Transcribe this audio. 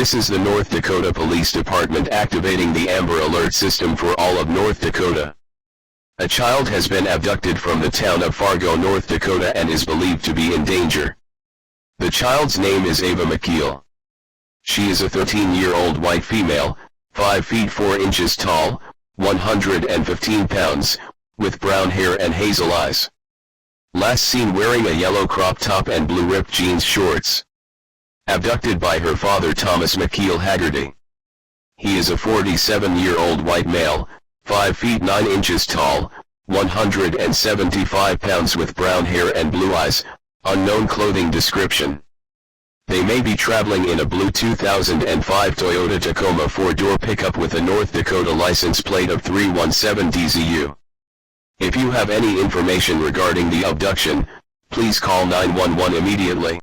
This is the North Dakota Police Department activating the Amber Alert system for all of North Dakota. A child has been abducted from the town of Fargo, North Dakota and is believed to be in danger. The child's name is Ava McKeel. She is a 13-year-old white female, 5 feet 4 inches tall, 115 pounds, with brown hair and hazel eyes. Last seen wearing a yellow crop top and blue ripped jeans shorts. Abducted by her father Thomas McKeel Haggerty. He is a 47-year-old white male, 5 feet 9 inches tall, 175 pounds with brown hair and blue eyes, unknown clothing description. They may be traveling in a blue 2005 Toyota Tacoma 4-door pickup with a North Dakota license plate of 317DZU. If you have any information regarding the abduction, please call 911 immediately.